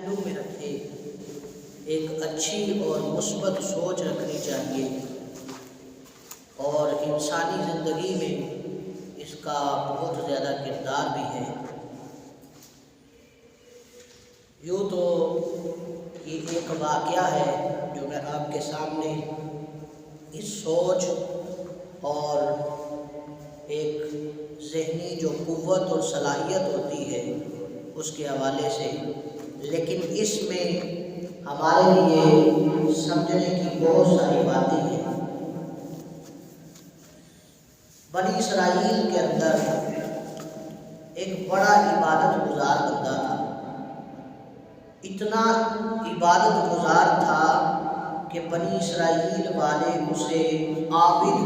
دل میں رکھے، ایک اچھی اور مثبت سوچ رکھنی چاہیے، اور انسانی زندگی میں اس کا بہت زیادہ کردار بھی ہے۔ یوں تو یہ ایک واقعہ ہے جو میں آپ کے سامنے اس سوچ اور ایک ذہنی جو قوت اور صلاحیت ہوتی ہے اس کے حوالے سے، لیکن اس میں ہمارے لیے سمجھنے کی بہت ساری باتیں ہیں۔ بنی اسرائیل کے اندر ایک بڑا عبادت گزار بندہ تھا، اتنا عبادت گزار تھا کہ بنی اسرائیل والے اسے عابد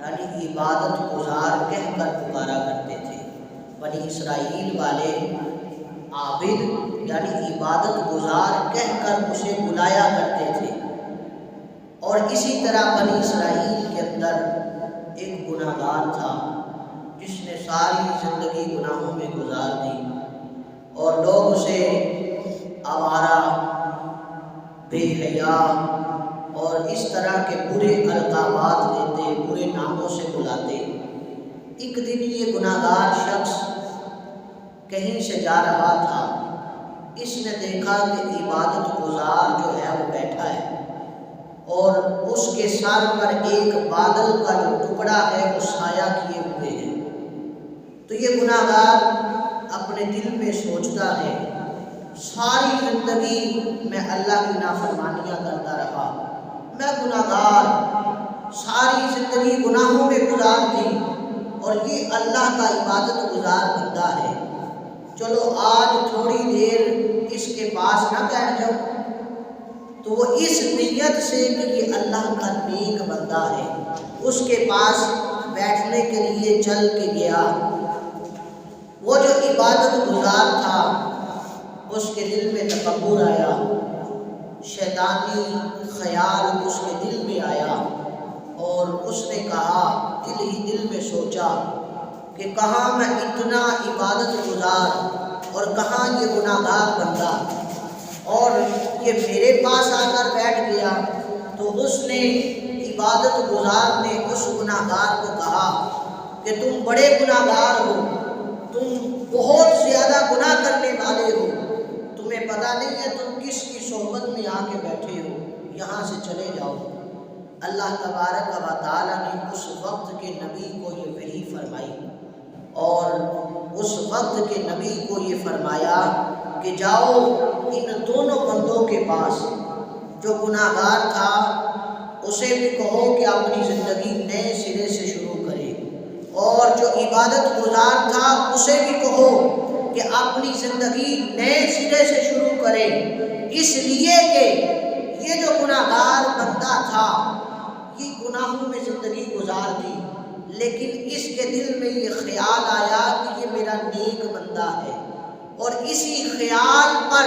یعنی عبادت گزار کہہ کر پکارا کرتے تھے۔ بنی اسرائیل والے عابد یعنی عبادت گزار کہہ کر اسے بلایا کرتے تھے۔ اور اسی طرح بنی اسرائیل کے اندر ایک گناہگار تھا جس نے ساری زندگی گناہوں میں گزار دی، اور لوگ اسے آوارہ، بے حیا اور اس طرح کے برے القابات دیتے، برے ناموں سے بلاتے۔ ایک دن یہ گناہگار شخص کہیں سے جا رہا تھا، اس نے دیکھا کہ عبادت گزار جو ہے وہ بیٹھا ہے، اور اس کے سر پر ایک بادل کا جو ٹکڑا ہے وہ سایہ کیے ہوئے ہے۔ تو یہ گناہگار اپنے دل میں سوچتا ہے، ساری زندگی میں اللہ کی نافرمانیاں کرتا رہا، میں گناہگار ساری زندگی گناہوں میں گزار دی، اور یہ اللہ کا عبادت گزار بندہ ہے، چلو آج تھوڑی دیر اس کے پاس نہ بیٹھ جاؤ۔ تو وہ اس نیت سے کہ یہ اللہ کا نیک بندہ ہے اس کے پاس بیٹھنے کے لیے چل کے گیا۔ وہ جو عبادت گزار تھا اس کے دل میں تکبر آیا، شیطانی خیال اس کے دل میں آیا، اور اس نے کہا، دل ہی دل میں سوچا کہ کہاں میں اتنا عبادت گزار اور کہاں یہ گناہگار بندہ، اور یہ میرے پاس آ کر بیٹھ گیا۔ تو اس نے عبادت گزار نے اس گناہگار کو کہا کہ تم بڑے گناہگار ہو، تم بہت زیادہ گناہ کرنے والے ہو، تمہیں پتہ نہیں ہے تم کس کی صحبت میں آ کے بیٹھے ہو، یہاں سے چلے جاؤ۔ اللہ تبارک و تعالیٰ نے اس وقت کے نبی کو یہ وحی فرمائی، اور اس وقت کے نبی کو یہ فرمایا کہ جاؤ ان دونوں بندوں کے پاس، جو گناہگار تھا اسے بھی کہو کہ اپنی زندگی نئے سرے سے شروع کرے، اور جو عبادت گزار تھا اسے بھی کہو کہ اپنی زندگی نئے سرے سے شروع کرے، اس لیے کہ یہ جو گناہگار بندہ تھا یہ گناہوں میں زندگی گزار دی، لیکن اس کے دل میں یہ خیال آیا کہ یہ میرا نیک بندہ ہے، اور اسی خیال پر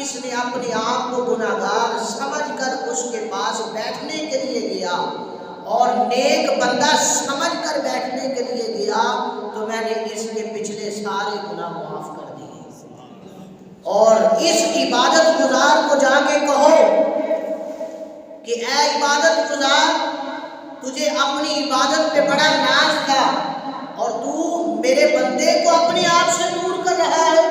اس نے اپنے آپ کو گناہگار سمجھ کر اس کے پاس بیٹھنے کے لیے گیا، اور نیک بندہ سمجھ کر بیٹھنے کے لیے گیا تو میں نے اس کے پچھلے سارے گناہ معاف کر دیے۔ اور اس عبادت گزار کو جا کے کہو کہ اے عبادت گزار، تجھے اپنی عبادت پہ بڑا ناز تھا اور تو میرے بندے کو اپنے آپ سے دور کر رہا ہے،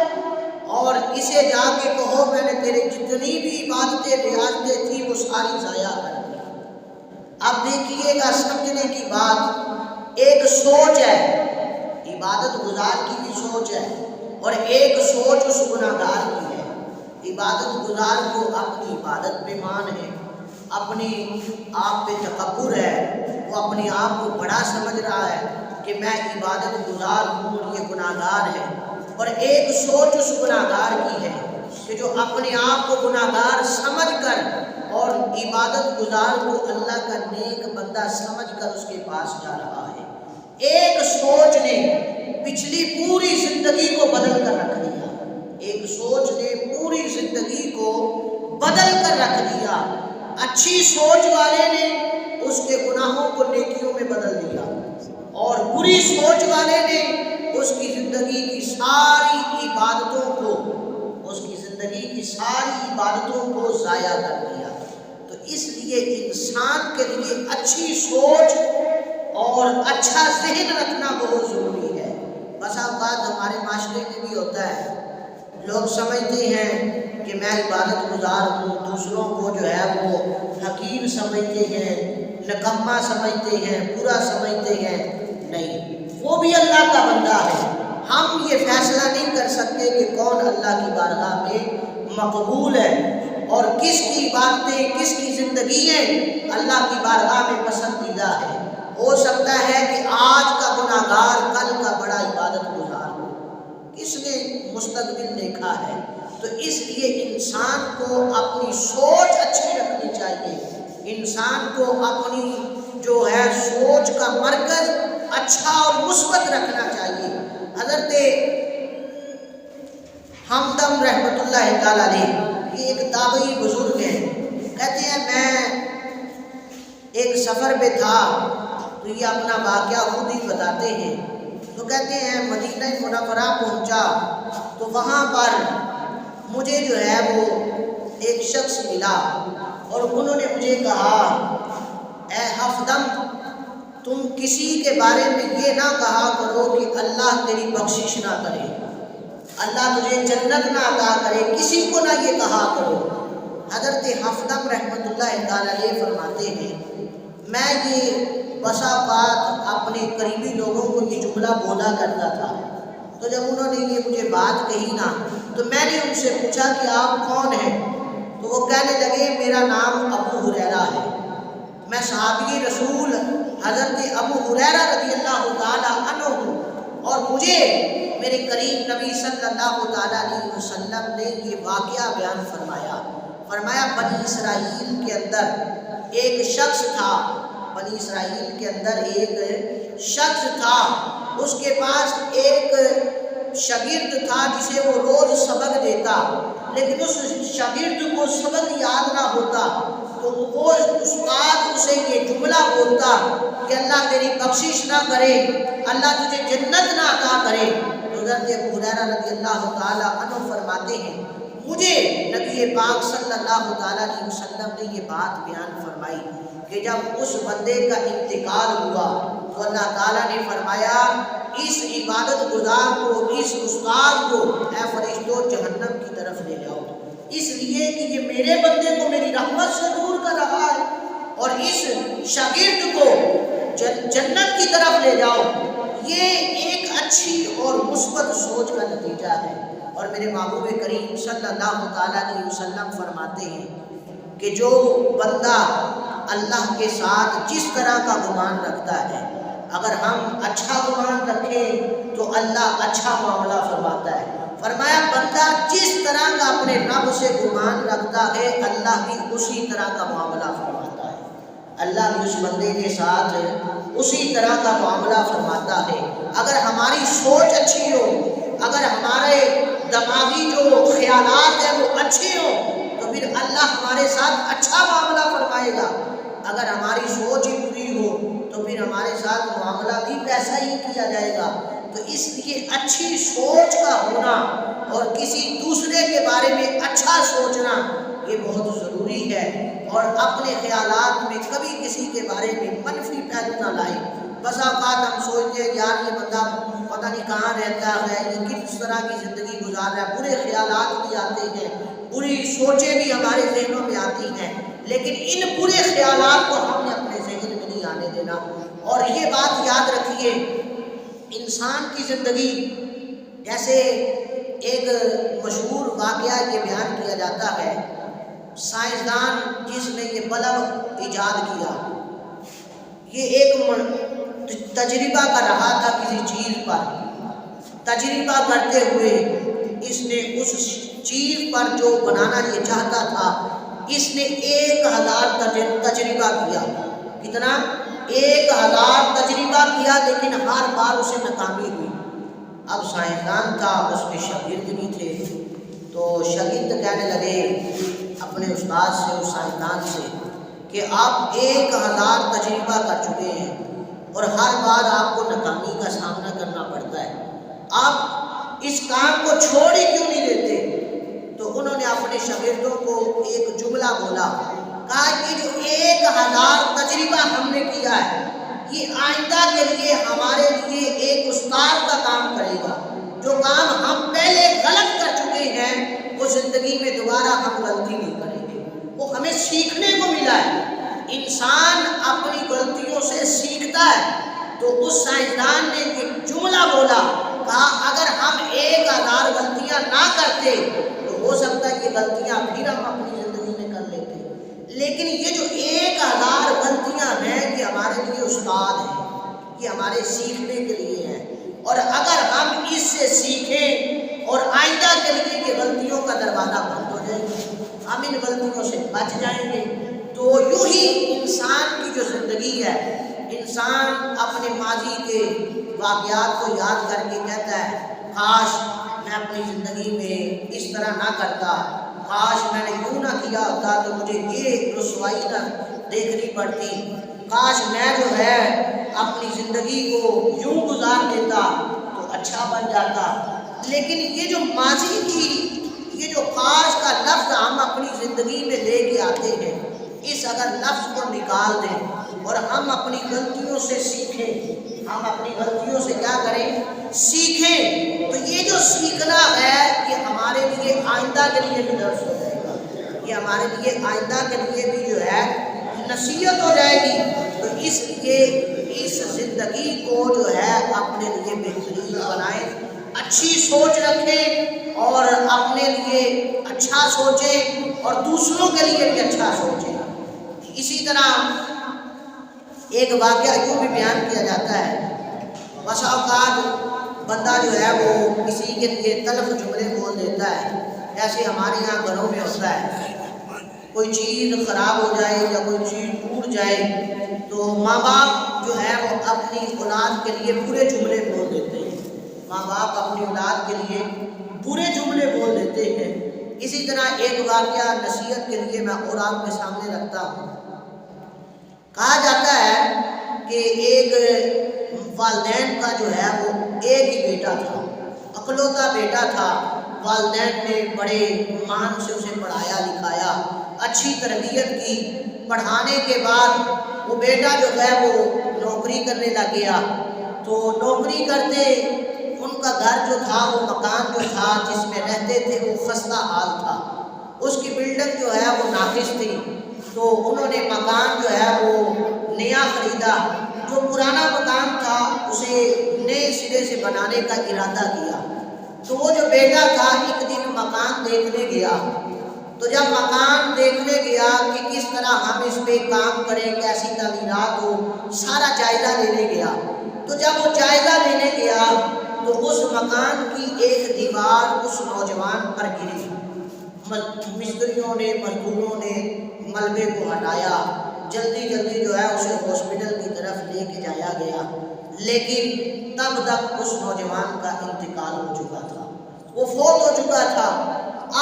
اور اسے جا کے کہو میں نے تیرے جتنی بھی عبادتیں ریاضتیں تھی وہ ساری ضائع کر دی۔ اب دیکھیے گا سمجھنے کی بات، ایک سوچ ہے عبادت گزار کی بھی سوچ ہے، اور ایک سوچ اس گناہگار کی ہے۔ عبادت گزار کو اپنی عبادت پہ مان ہے، اپنی آپ پہ تکبر ہے، وہ اپنے آپ کو بڑا سمجھ رہا ہے کہ میں عبادت گزار ہوں اور یہ گناہگار ہے، اور ایک سوچ اس گناہگار کی ہے کہ جو اپنے آپ کو گناہگار سمجھ کر اور عبادت گزار کو اللہ کا نیک بندہ سمجھ کر اس کے پاس جا رہا ہے۔ ایک سوچ نے پچھلی پوری زندگی کو بدل کر رکھ دیا، ایک سوچ نے پوری زندگی کو بدل کر رکھ دیا۔ اچھی سوچ والے نے اس کے گناہوں کو نیکیوں میں بدل دیا، اور بری سوچ والے نے اس کی زندگی کی ساری عبادتوں کو، اس کی زندگی کی ساری عبادتوں کو ضائع کر دیا۔ تو اس لیے انسان کے لیے اچھی سوچ اور اچھا ذہن رکھنا بہت ضروری ہے۔ بس اوقات ہمارے معاشرے میں بھی ہوتا ہے، لوگ سمجھتے ہیں کہ میں عبادت گزار ہوں، دوسروں کو جو ہے وہ حقیر سمجھتے ہیں، نکما سمجھتے ہیں، برا سمجھتے ہیں۔ نہیں، وہ بھی اللہ کا بندہ ہے۔ ہم یہ فیصلہ نہیں کر سکتے کہ کون اللہ کی بارگاہ میں مقبول ہے اور کس کی عبادتیں، کس کی زندگییں اللہ کی بارگاہ میں پسندیدہ ہے۔ ہو سکتا ہے کہ آج کا گناہگار کل کا بڑا عبادت گزار ہو، کس نے مستقبل دیکھا ہے؟ تو اس لیے انسان کو اپنی سوچ اچھی رکھنی چاہیے، انسان کو اپنی جو ہے سوچ کا مرکز اچھا اور مثبت رکھنا چاہیے۔ حضرت ہمدم رحمۃ اللہ تعالیٰ علیہ، یہ ایک تابعی بزرگ ہیں، کہتے ہیں میں ایک سفر پہ تھا، تو یہ اپنا واقعہ خود ہی بتاتے ہیں۔ تو کہتے ہیں مدینہ منورہ پہنچا تو وہاں پر مجھے جو ہے وہ ایک شخص ملا اور انہوں نے مجھے کہا، اے حفدم، تم کسی کے بارے میں یہ نہ کہا کرو کہ اللہ تیری بخشش نہ کرے، اللہ تجھے جنت نہ عطا کرے، کسی کو نہ یہ کہا کرو۔ حضرت حفدم رحمۃ اللہ تعالیٰ علیہ فرماتے ہیں، میں یہ بسا بات اپنے قریبی لوگوں کو یہ جملہ بولا کرتا تھا، تو جب انہوں نے یہ مجھے بات کہی نا تو میں نے ان سے پوچھا کہ آپ کون ہیں؟ تو وہ کہنے لگے میرا نام ابو ہریرہ ہے، میں صحابی رسول حضرت ابو ہریرہ رضی اللہ تعالیٰ عنہ ہوں، اور مجھے میرے کریم نبی صلی اللہ تعالیٰ علیہ وسلم نے یہ واقعہ بیان فرمایا بنی اسرائیل کے اندر ایک شخص تھا، بنی اسرائیل کے اندر ایک شخص تھا، اس کے پاس ایک شاگرد تھا جسے وہ روز سبق دیتا، لیکن اس شاگرد کو سبق یاد نہ ہوتا، تو وہ استاد اسے یہ جملہ بولتا کہ اللہ تیری بخشش نہ کرے، اللہ تجھے جنت نہ عطا کرے۔ حضرت ابو ہریرہ رضی اللہ تعالیٰ عنہ فرماتے ہیں مجھے نبی پاک صلی اللہ تعالیٰ علیہ وسلم نے یہ بات بیان فرمائی کہ جب اس بندے کا انتقال ہوا تو اللہ تعالیٰ نے فرمایا اس عبادت گزار کو، اس استاد کو اے فرشتوں جہنم کی طرف لے جاؤ، اس لیے کہ یہ میرے بندے کو میری رحمت سے دور کر رہا ہے، اور اس شاگرد کو جنت کی طرف لے جاؤ۔ یہ ایک اچھی اور مثبت سوچ کا نتیجہ ہے۔ اور میرے محبوب کریم صلی اللہ تعالیٰ علیہ وسلم فرماتے ہیں کہ جو بندہ اللہ کے ساتھ جس طرح کا گمان رکھتا ہے، اگر ہم اچھا گمان رکھیں تو اللہ اچھا معاملہ فرماتا ہے۔ فرمایا بندہ جس طرح کا اپنے رب سے گمان رکھتا ہے اللہ بھی اسی طرح کا معاملہ فرماتا ہے، اللہ بھی اس بندے کے ساتھ اسی طرح کا معاملہ فرماتا ہے۔ اگر ہماری سوچ اچھی ہو، اگر ہمارے دماغی جو خیالات ہیں وہ اچھے ہوں تو پھر اللہ ہمارے ساتھ اچھا معاملہ فرمائے گا۔ اگر ہماری سوچ ہی بری ہو تو پھر ہمارے ساتھ معاملہ بھی ویسا ہی کیا جائے گا۔ تو اس لیے اچھی سوچ کا ہونا اور کسی دوسرے کے بارے میں اچھا سوچنا یہ بہت ضروری ہے، اور اپنے خیالات میں کبھی کسی کے بارے میں منفی پہلو نہ لائیں۔ بس اوقات ہم سوچتے ہیں یار یہ بندہ پتہ نہیں کہاں رہتا ہے، یہ کس طرح کی زندگی گزار رہا ہے، برے خیالات بھی آتے ہیں، بری سوچیں بھی ہمارے ذہنوں میں آتی ہیں، لیکن ان برے خیالات کو ہم نے اپنے ذہن میں نہیں آنے دینا۔ اور یہ بات یاد رکھیے، انسان کی زندگی، جیسے ایک مشہور واقعہ یہ بیان کیا جاتا ہے، سائنسدان جس نے یہ بلب ایجاد کیا، یہ ایک تجربہ کر رہا تھا کسی چیز پر، تجربہ کرتے ہوئے اس نے اس چیز پر جو بنانا یہ چاہتا تھا اس نے 1000 تجربہ کیا۔ کتنا؟ 1000 تجربہ کیا، لیکن ہر بار اسے ناکامی ہوئی۔ اب سائنسدان تھا، اس کے شاگرد بھی تھے، تو شاگرد کہنے لگے اپنے استاد سے، اس سائنسدان سے کہ آپ 1000 تجربہ کر چکے ہیں اور ہر بار آپ کو ناکامی کا سامنا کرنا پڑتا ہے، آپ اس کام کو چھوڑ ہی کیوں نہیں دیتے؟ تو انہوں نے اپنے اپنے شاگردوں کو ایک جملہ بولا، کہا یہ جو 1000 تجربہ ہم نے کیا ہے یہ آئندہ کے لیے ہمارے لیے ایک استاد کا کام کرے گا۔ جو کام ہم پہلے غلط کر چکے ہیں وہ زندگی میں دوبارہ ہم غلطی نہیں کریں گے، وہ ہمیں سیکھنے کو ملا ہے۔ انسان اپنی غلطیوں سے سیکھتا ہے۔ تو اس سائنسدان نے ایک جملہ بولا، کہا اگر ہم 1000 غلطیاں نہ کرتے تو ہو سکتا ہے یہ غلطیاں پھر ہم اپنی زندگی میں کر لیتے، لیکن یہ جو 1000 غلطیاں ہیں یہ ہمارے لیے استاد ہیں، یہ ہمارے سیکھنے کے لیے ہیں، اور اگر ہم اس سے سیکھیں اور آئندہ کے لیے یہ غلطیوں کا دروازہ بند ہو جائے گا، ہم ان غلطیوں سے بچ جائیں گے۔ تو یوں ہی انسان کی جو زندگی ہے، انسان اپنے ماضی کے واقعات کو یاد کر کے کہتا ہے کاش میں اپنی زندگی میں اس طرح نہ کرتا، کاش میں نے یوں نہ کیا ہوتا تو مجھے یہ رسوائی نہ دیکھنی پڑتی، کاش میں جو ہے اپنی زندگی کو یوں گزار دیتا تو اچھا بن جاتا۔ لیکن یہ جو ماضی کی یہ جو کاش کا لفظ ہم اپنی زندگی میں لے کے آتے ہیں، اس اگر لفظ کو نکال دیں اور ہم اپنی غلطیوں سے سیکھیں، ہم اپنی غلطیوں سے کیا کریں؟ سیکھیں، تو یہ جو سیکھنا ہے یہ ہمارے لیے آئندہ کے لیے بھی درس ہو جائے گا، یہ ہمارے لیے آئندہ کے لیے بھی جو ہے نصیحت ہو جائے گی۔ تو اس لیے اس زندگی کو جو ہے اپنے لیے بہترین بنائیں، اچھی سوچ رکھیں اور اپنے لیے اچھا سوچیں اور دوسروں کے لیے بھی اچھا سوچیں۔ اسی طرح ایک واقعہ یوں بھی بیان کیا جاتا ہے، بسا اوقات بندہ جو ہے وہ کسی کے لیے تلخ جملے بول دیتا ہے، جیسے ہمارے یہاں گھروں میں ہوتا ہے، کوئی چیز خراب ہو جائے یا کوئی چیز ٹوٹ جائے تو ماں باپ جو ہے وہ اپنی اولاد کے لیے برے جملے بول دیتے ہیں، ماں باپ اپنی اولاد کے لیے برے جملے بول دیتے ہیں۔ اسی طرح ایک واقعہ نصیحت کے لیے میں اور آپ کے سامنے رکھتا ہوں۔ کہا جاتا ہے کہ ایک والدین کا جو ہے وہ ایک ہی بیٹا تھا، اکلوتا بیٹا تھا، والدین نے بڑے مان سے اسے پڑھایا لکھایا، اچھی تربیت کی، پڑھانے کے بعد وہ بیٹا جو ہے وہ نوکری کرنے لگ گیا، تو نوکری کرتے ان کا گھر جو تھا وہ مکان جو تھا جس میں رہتے تھے وہ خستہ حال تھا، اس کی بلڈنگ جو ہے وہ ناقص تھی، تو انہوں نے مکان جو ہے وہ نیا خریدا، جو پرانا مکان تھا اسے نئے سرے سے بنانے کا ارادہ کیا۔ تو وہ جو بیٹا تھا ایک دن مکان دیکھنے گیا، تو جب مکان دیکھنے گیا کہ کس طرح ہم اس پہ کام کریں، کیسی تعمیرات ہو، سارا جائزہ لینے گیا، تو جب وہ جائزہ لینے گیا تو اس مکان کی ایک دیوار اس نوجوان پر گری، مستریوں نے مزدوروں نے ملبے کو ہٹایا، جلدی جلدی جو ہے اسے ہاسپٹل کی طرف لے کے جایا گیا، لیکن تب تک اس نوجوان کا انتقال ہو چکا تھا، وہ فوت ہو چکا تھا۔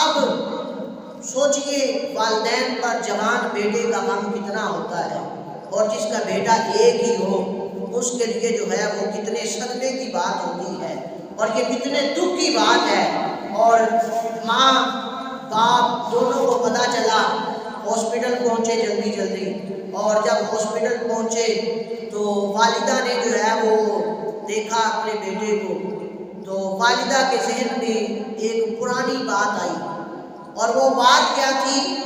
اب سوچئے والدین پر جوان بیٹے کا غم کتنا ہوتا ہے، اور جس کا بیٹا ایک ہی ہو اس کے لیے جو ہے وہ کتنے صدمے کی بات ہوتی ہے، اور یہ کتنے دکھ کی بات ہے۔ اور ماں باپ دونوں کو پتہ چلا، ہاسپٹل پہنچے جلدی جلدی، اور جب ہاسپٹل پہنچے تو والدہ نے جو ہے وہ دیکھا اپنے بیٹے کو، تو والدہ کے ذہن میں ایک پرانی بات آئی، اور وہ بات کیا تھی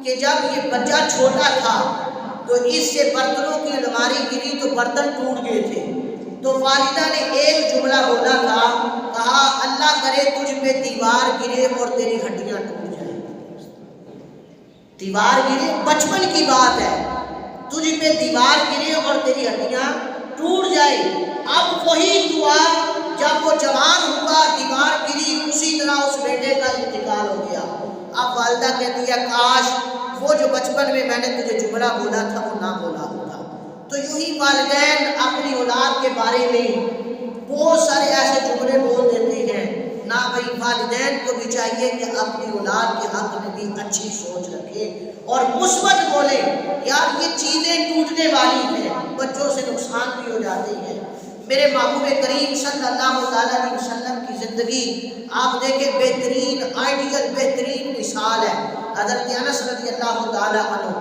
کہ جب یہ بچہ چھوٹا تھا تو اس سے برتنوں کی الماری گری تو برتن ٹوٹ گئے تھے، تو والدہ نے ایک جملہ بولا تھا، کہا اللہ کرے تجھ پہ دیوار گرے اور تیری ہڈیاں ٹوٹ جائیں۔ دیوار گرے بچپن کی بات ہے، تجھ پہ دیوار گرے اور تیری ہڈیاں ٹوٹ جائے۔ اب وہی دعا جب وہ جوان ہوا، دیوار گری، اسی طرح اس بیٹے کا انتقال ہو گیا۔ اب والدہ کہتی ہے کاش وہ جو بچپن میں نے تجھے جملہ بولا تھا وہ نہ بولا ہوتا۔ تو یوں ہی والدین اپنی اولاد کے بارے میں بہت سارے ایسے جملے بول دیتے ہیں، نہ بھائی والدین کو بھی چاہیے کہ اپنی اولاد کے حق میں بھی اچھی سوچ رکھے اور مثبت بولے، یار یہ چیزیں ٹوٹنے والی ہیں، بچوں سے نقصان بھی ہو جاتے ہیں۔ میرے محبوب کریم صلی اللہ علیہ وسلم کی زندگی آپ دیکھیں، بہترین آئیڈیل، بہترین مثال حضرت انس رضی اللہ تعالی عنہ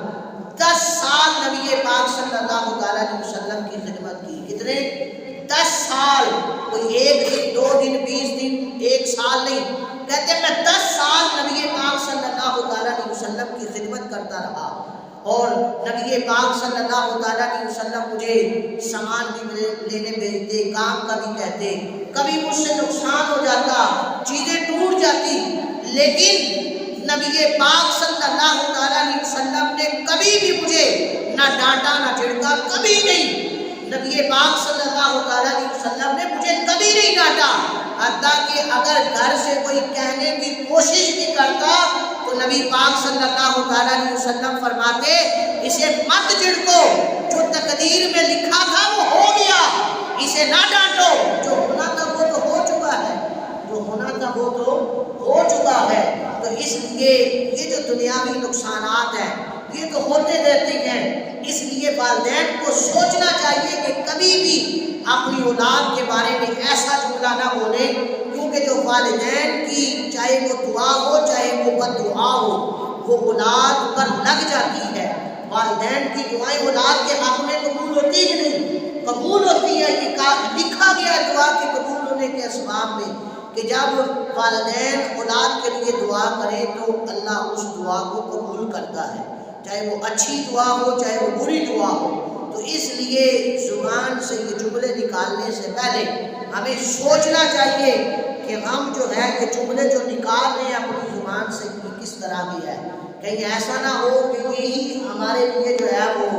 10 سال نبی پاک صلی اللہ تعالی علیہ وسلم کی خدمت کی. کتنے؟ 10 سال. کوئی 1 دن 2 دن 20 دن 1 سال نہیں. کہتے ہیں میں 10 سال نبی پاک صلی اللہ تعالی علیہ وسلم کی خدمت کرتا رہا اور نبی پاک صلی اللہ تعالی علیہ وسلم مجھے سامان بھی لینے بھیجتے, کام کا بھی کہتے. کبھی مجھ سے نقصان ہو جاتا, چیزیں ٹوٹ جاتی, لیکن نبی پاک صلی اللہ تعالی علیہ وسلم نے کبھی بھی مجھے نہ ڈانٹا نہ جھڑکا, کبھی نہیں. نبی پاک صلی اللہ تعالی علیہ وسلم نے مجھے کبھی نہیں ڈانٹا. حتیٰ کہ اگر گھر سے کوئی کہنے کی کوشش بھی کرتا تو نبی پاک صلی اللہ تعالی علیہ وسلم فرماتے اسے مت جھڑکو, جو تقدیر میں لکھا تھا وہ ہو گیا, اسے نہ ڈانٹو, جو ہونا تھا وہ تو ہو چکا ہے, جو ہونا تھا وہ تو ہو چکا ہے. تو اس لیے یہ جو دنیاوی نقصانات ہیں یہ تو ہوتے رہتے ہیں. اس لیے والدین کو سوچنا چاہیے کہ کبھی بھی اپنی اولاد کے بارے میں ایسا جملہ نہ بولے, کیونکہ جو والدین کی چاہے وہ دعا ہو چاہے وہ بد دعا ہو وہ اولاد پر لگ جاتی ہے. والدین کی دعائیں اولاد کے حق میں قبول ہوتی ہی نہیں, قبول ہوتی ہے. یہ لکھا گیا دعا کے قبول ہونے کے اسباب میں کہ جب والدین اولاد کے لیے دعا کریں تو اللہ اس دعا کو قبول کرتا ہے, چاہے وہ اچھی دعا ہو چاہے وہ بری دعا ہو. تو اس لیے زبان سے یہ جملے نکالنے سے پہلے ہمیں سوچنا چاہیے کہ ہم جو ہے یہ جملے جو نکال رہے ہیں اپنی زبان سے کس طرح کی ہے. کہیں ایسا نہ ہو کہ یہی ہمارے لیے جو ہے وہ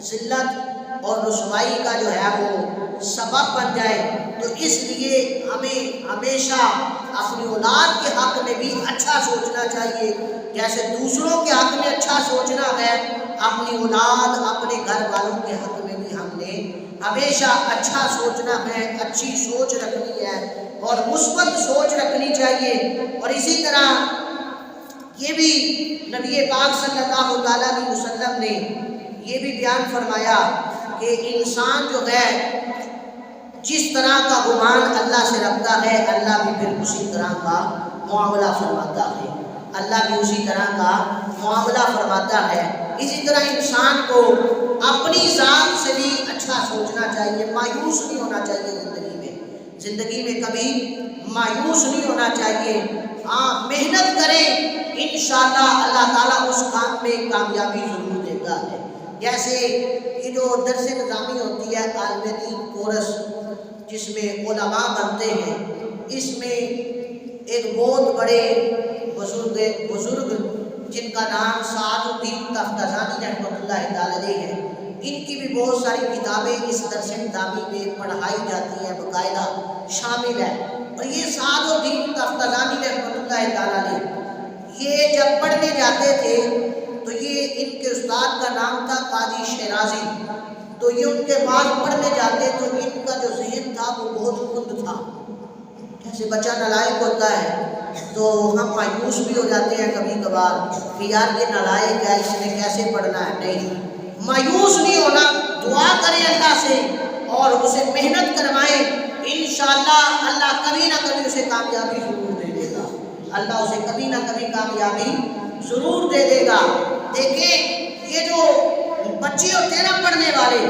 ذلت اور رسوائی کا جو ہے وہ سبب بن جائے. تو اس لیے ہمیں ہمیشہ اپنی اولاد کے حق میں بھی اچھا سوچنا چاہیے, جیسے دوسروں کے حق میں اچھا سوچنا ہے, اپنی اولاد اپنے گھر والوں کے حق میں بھی ہم نے ہمیشہ اچھا سوچنا ہے, اچھی سوچ رکھنی ہے اور مثبت سوچ رکھنی چاہیے. اور اسی طرح یہ بھی نبی پاک صلی اللہ تعالی علیہ وسلم نے یہ بھی بیان فرمایا کہ انسان جو ہے جس طرح کا گمان اللہ سے رکھتا ہے اللہ بھی پھر اسی طرح کا معاملہ فرماتا ہے, اللہ بھی اسی طرح کا معاملہ فرماتا ہے. اسی طرح انسان کو اپنی ذات سے بھی اچھا سوچنا چاہیے, مایوس نہیں ہونا چاہیے زندگی میں کبھی مایوس نہیں ہونا چاہیے. ہاں محنت کریں, انشاءاللہ اللہ تعالیٰ اس کام میں کامیابی ضرور دیتا ہے. جیسے یہ جو درس نظامی ہوتی ہے عالم دین کورس جس میں علماء بنتے ہیں, اس میں ایک بہت بڑے بزرگ جن کا نام سعد الدین تفتزانی رحمۃ اللہ تعالی ہے, ان کی بھی بہت ساری کتابیں اس درس نظامی میں پڑھائی جاتی ہیں, باقاعدہ شامل ہے. اور یہ سعد الدین تفتزانی رحمۃ اللہ تعالی یہ جب پڑھنے جاتے تھے تو یہ ان کے استاد کا نام تھا قاضی شیرازی. تو یہ ان کے بعد پڑھنے جاتے تو ان کا جو ذہن تھا وہ بہت کند تھا. جیسے بچہ نالائق ہوتا ہے تو ہم مایوس بھی ہو جاتے ہیں کبھی کبھار کہ یار یہ نالائق ہے, اس نے کیسے پڑھنا ہے. نہیں, مایوس نہیں ہونا, دعا کریں اللہ سے اور اسے محنت کروائیں. انشاءاللہ اللہ کبھی نہ کبھی اسے کامیابی ضرور دے دے گا, اللہ اسے کبھی نہ کبھی کامیابی ضرور دے دے گا. دیکھیں یہ جو بچے ہوتے ہیں نا پڑھنے والے,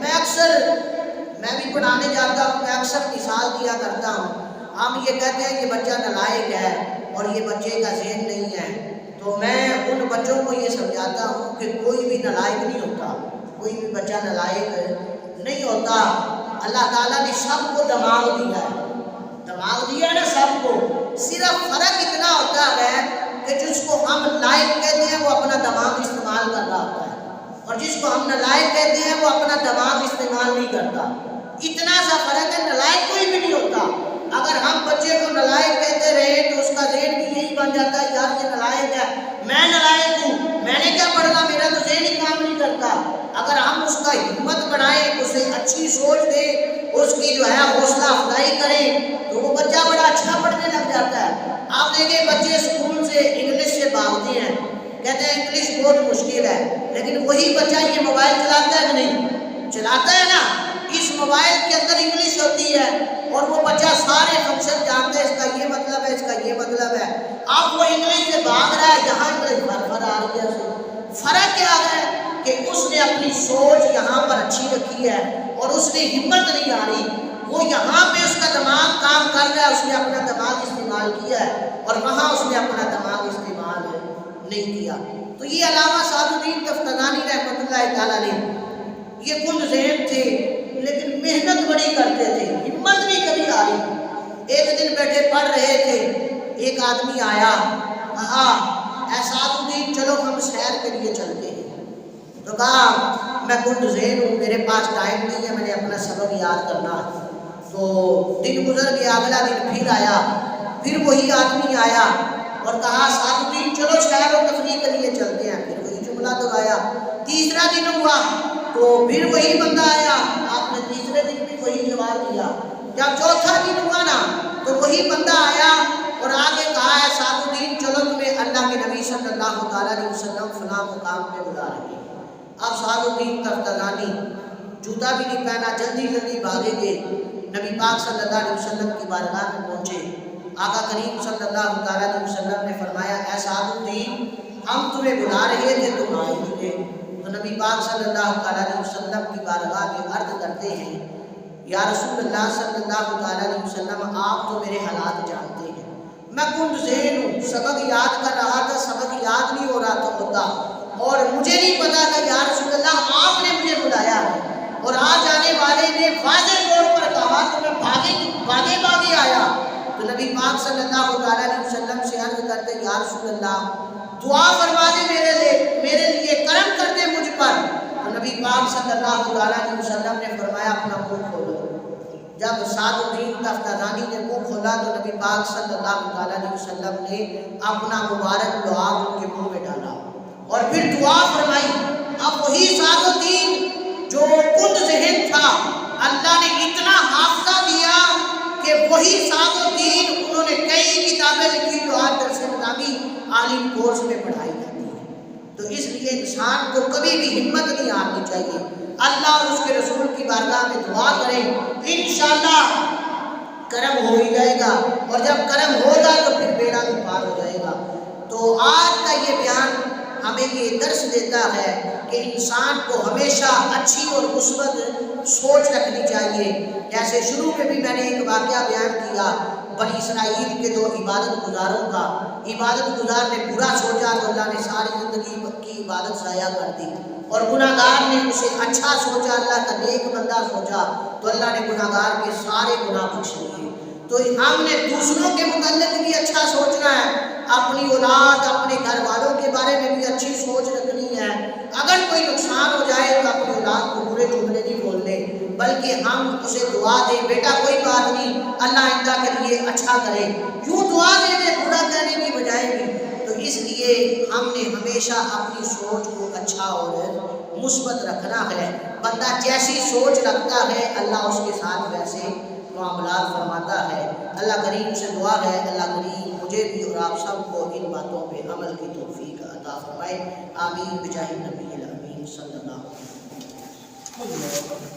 میں بھی پڑھانے جاتا ہوں, میں اکثر مثال دیا کرتا ہوں. ہم یہ کہتے ہیں کہ بچہ نالائق ہے اور یہ بچے کا ذہن نہیں ہے, تو میں ان بچوں کو یہ سمجھاتا ہوں کہ کوئی بھی نالائق نہیں ہوتا, کوئی بھی بچہ نالائق نہیں ہوتا. اللہ تعالیٰ نے سب کو دماغ دیا ہے, دماغ دیا نا سب کو, صرف فرق اتنا ہوتا ہے کہ جس کو ہم لائق کہتے ہیں وہ اپنا دماغ استعمال کر رہا ہوتا ہے اور جس کو ہم نالائق کہتے ہیں وہ اپنا دماغ استعمال نہیں کرتا. اتنا سا فرق ہے, نالائق کوئی بھی نہیں ہوتا. اگر ہم بچے کو نالائق کہتے رہے تو اس کا ذہن بھی یہی بن جاتا ہے یار یہ نالائق ہے, میں نالائق ہوں, میں نے کیا پڑھنا, میرا تو ذہن ہی کام نہیں کرتا. اگر ہم اس کا ہمت بڑھائیں, اسے اچھی سوچ دیں, اس کی جو ہے حوصلہ افزائی کریں تو وہ بچہ بڑا اچھا پڑھنے لگ جاتا ہے. آپ دیکھیں بچے اسکول سے انگلش سے بھاگتے ہیں, کہتے ہیں انگلش بہت مشکل ہے, لیکن وہی بچہ یہ موبائل چلاتا ہے کہ نہیں, چلاتا ہے نا. اس موبائل کے اندر انگلش ہوتی ہے اور وہ بچہ سارے فنکشن جانتا ہے, اس کا یہ مطلب ہے, اس کا یہ مطلب ہے. اب وہ انگلش سے بھاگ رہا ہے, جہاں نے اپنی سوچ یہاں پر اچھی رکھی ہے اور اس نے ہمت نہیں آ رہی، وہ یہاں پہ اس کا دماغ کام کر رہا ہے، اس نے اپنا دماغ استعمال کیا ہے اور وہاں اس نے اپنا دماغ استعمال نہیں کیا۔ تو یہ علامہ سعد الدین تفتزانی رحمۃ اللہ تعالیٰ علیہ یہ کند ذہن تھے، لیکن محنت بڑی کرتے تھے، ہمت نہیں کبھی آ رہی۔ ایک دن بیٹھے پڑھ رہے تھے، ایک آدمی آیا، کہا اے سعد الدین چلو ہم سیر کے لیے چلتے ہیں۔ تو کہا میں کند ذہن ہوں، میرے پاس ٹائم نہیں ہے، میں نے اپنا سبق یاد کرنا ہے۔ تو دن گزر گیا، اگلا دن پھر آیا، پھر وہی آدمی آیا اور کہا سعد الدین چلو سیر و تفریح کے لیے چلتے ہیں، پھر وہی جملہ دہرایا۔ تیسرا دن ہوا تو پھر وہی بندہ آیا، آپ نے تیسرے دن بھی وہی جواب دیا۔ جب چوتھا دن ہوا نا تو وہی بندہ آیا اور آگے کہا ہے سعد الدین چلو تمہیں اللہ کے نبی صلی اللہ تعالیٰ علیہ وسلم فلاں مقام پہ بلا رہے ہیں۔ اب سعد الدین تفتزانی جوتا بھی نہیں پہنا، جلدی جلدی بھاگے گئے، نبی پاک صلی اللہ علیہ وسلم کی بارگاہ میں پہنچے۔ آقا کریم صلی اللہ تعالیٰ علیہ وسلم نے فرمایا اے سعد الدین ہم تمہیں بلا رہے تھے، تم آئے نہیں تھے۔ تو نبی پاک صلی اللہ تعالیٰ علیہ وسلم کی بارگاہ میں عرض کرتے ہیں یا رسول اللہ صلی اللہ تعالیٰ علیہ وسلم آپ تو میرے حالات جانتے ہیں، میں کند ذہن ہوں، سبق یاد کر رہا تھا، سبق یاد نہیں ہو رہا ہوتا اور مجھے نہیں پتا کہ یا رسول اللہ آپ نے مجھے بلایا ہے، اور آج آنے والے نے واضح طور پر کہا تو میں بھاگے آیا۔ تو نبی پاک صلی اللہ تعالیٰ علیہ وسلم سے عرض کرتے یا رسول اللہ دعا فرما دے میرے لیے، کرم کر دے مجھ پر۔ تو نبی پاک صلی اللہ تعالیٰ علیہ وسلم نے فرمایا اپنا منہ کھولو۔ جب سعد الدین تفتزانی نے منہ کھولا تو نبی پاک صلی اللہ تعالیٰ علیہ وسلم نے اپنا مبارک دعا ان کے منہ میں ڈالا اور پھر دعا فرمائی۔ اب وہی سعد الدین جو کند ذہن تھا، اللہ نے اتنا حافظہ دیا کہ وہی سعد الدین انہوں نے کئی کتابیں لکھی جو آج درس نظامی عالم کورس میں پڑھائی جاتی ہے۔ تو اس لیے انسان کو کبھی بھی ہمت نہیں ہارنی چاہیے، اللہ اور اس کے رسول کی بارگاہ میں دعا کریں، انشاءاللہ کرم ہو ہی جائے گا، اور جب کرم ہوگا تو پھر بیڑا بھی پار ہو جائے گا۔ تو آج کا یہ بیان ہمیں یہ درس دیتا ہے کہ انسان کو ہمیشہ اچھی اور مثبت سوچ رکھنی چاہیے۔ جیسے شروع میں بھی میں نے ایک واقعہ بیان کیا بنی اسرائیل کے دو عبادت گزاروں کا، عبادت گزار نے برا سوچا تو اللہ نے ساری زندگی کی عبادت ضائع کر دی، اور گناہ گار نے اسے اچھا سوچا، اللہ کا نیک بندہ سوچا تو اللہ نے گناہ گار کے سارے گناہ بخش دیے۔ تو ہم نے دوسروں کے متعلق بھی اچھا سوچنا ہے، اپنی اولاد اپنے گھر والوں کے بارے میں بھی اچھی سوچ رکھنی ہے۔ اگر کوئی نقصان ہو جائے تو اپنی اولاد کو برے جملے نہیں بولنے، بلکہ ہم اسے دعا دیں بیٹا کوئی بات نہیں اللہ آئندہ کے لیے اچھا کرے، یوں دعا دے دیں برا کہنے کی بجائے بھی۔ تو اس لیے ہم نے ہمیشہ اپنی سوچ کو اچھا اور مثبت رکھنا ہے۔ بندہ جیسی سوچ رکھتا ہے اللہ اس کے ساتھ ویسے معاملات فرماتا ہے۔ اللہ کریم سے دعا ہے اللہ کریم مجھے بھی اور آپ سب کو ان باتوں پہ عمل کی توفیق عطا فرمائے، آمین بجاہ نبی الامین صلی اللہ علیہ وسلم۔